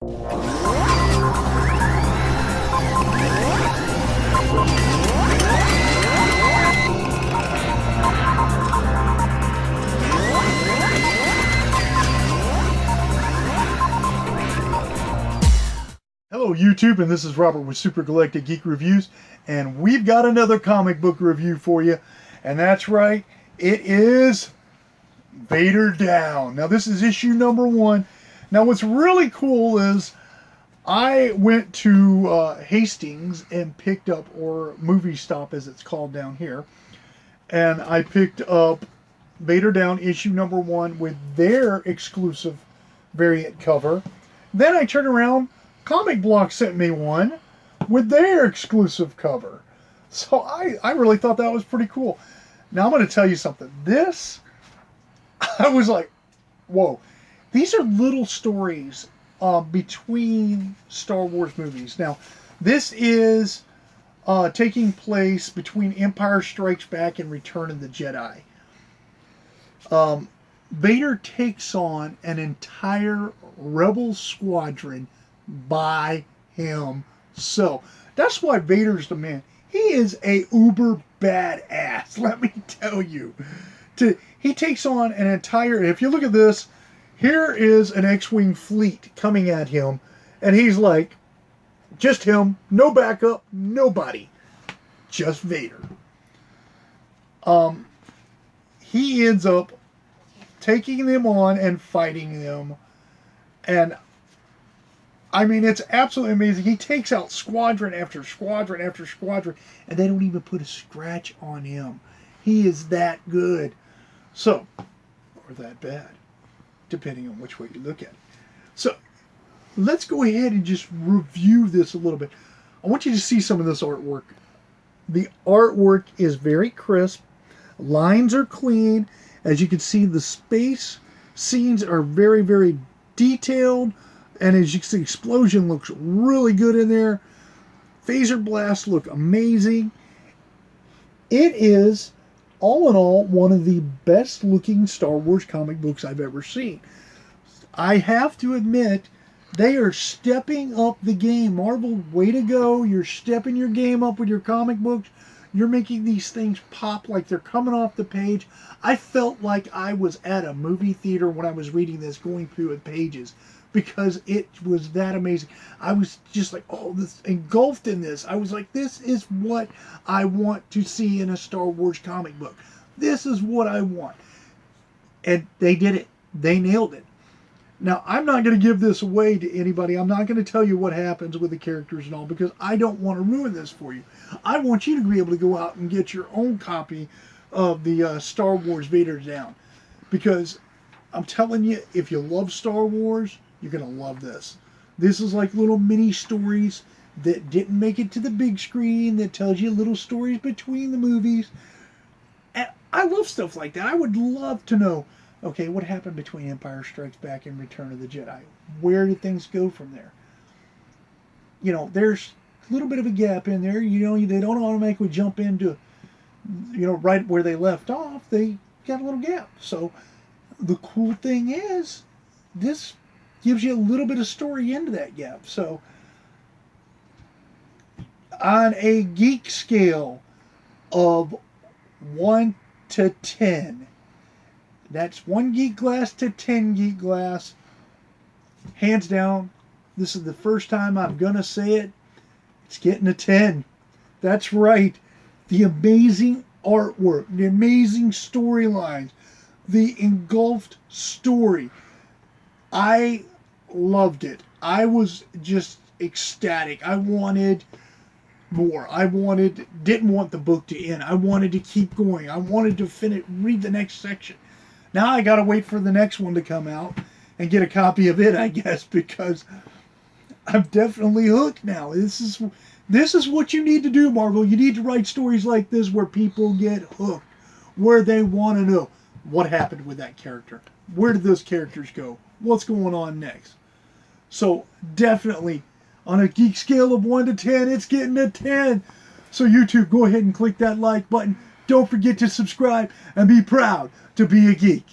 Hello YouTube, and this is Robert with Super Galactic Geek Reviews, and we've got another comic book review for you, and that's right, it is Vader Down. Now this is issue number 1. Now what's really cool is I went to Hastings and picked up, or Movie Stop as it's called down here, and I picked up Vader Down issue number 1 with their exclusive variant cover. Then I turned around, Comic Block sent me one with their exclusive cover. So I really thought that was pretty cool. Now I'm going to tell you something. This, I was like, whoa. These are little stories between Star Wars movies. Now, this is taking place between Empire Strikes Back and Return of the Jedi. Vader takes on an entire Rebel squadron by himself. That's why Vader's the man. He is a uber badass, let me tell you. He takes on an entire, if you look at this, here is an X-Wing fleet coming at him, and he's like, just him, no backup, nobody, just Vader. He ends up taking them on and fighting them, and I mean, it's absolutely amazing. He takes out squadron after squadron after squadron, and they don't even put a scratch on him. He is that good. So, or that bad, depending on which way you look at it. So, let's go ahead and just review this a little bit. I want you to see some of this artwork. The artwork is very crisp. Lines are clean. As you can see, the space scenes are very, very detailed. And as you can see, explosion looks really good in there. Phaser blasts look amazing. It is, all in all, one of the best looking Star Wars comic books I've ever seen. I have to admit, they are stepping up the game. Marvel, way to go. You're stepping your game up with your comic books. You're making these things pop like they're coming off the page. I felt like I was at a movie theater when I was reading this, going through the pages, because it was that amazing. I was just like, oh, this engulfed in this. I was like, this is what I want to see in a Star Wars comic book. This is what I want. And they did it. They nailed it. Now, I'm not going to give this away to anybody. I'm not going to tell you what happens with the characters and all, because I don't want to ruin this for you. I want you to be able to go out and get your own copy of the Star Wars Vader Down. Because I'm telling you, if you love Star Wars, you're going to love this. This is like little mini stories that didn't make it to the big screen, that tells you little stories between the movies. And I love stuff like that. I would love to know, okay, what happened between Empire Strikes Back and Return of the Jedi? Where did things go from there? You know, there's a little bit of a gap in there. You know, they don't automatically jump into, you know, right where they left off. They got a little gap. So the cool thing is, this gives you a little bit of story into that gap. So, on a geek scale of 1 to 10, that's 1 geek glass to 10 geek glass, hands down, this is the first time I'm going to say it, it's getting a 10. That's right. The amazing artwork, the amazing storylines, the engulfed story. I loved it. I was just ecstatic. I wanted more. Didn't want the book to end. I wanted to keep going. I wanted to read the next section. Now I gotta wait for the next one to come out and get a copy of it, I guess, because I'm definitely hooked now. This is what you need to do, Marvel. You need to write stories like this where people get hooked, where they want to know what happened with that character. Where did those characters go? What's going on next? So definitely, on a geek scale of 1 to 10, it's getting a 10. So YouTube, go ahead and click that like button. Don't forget to subscribe and be proud to be a geek.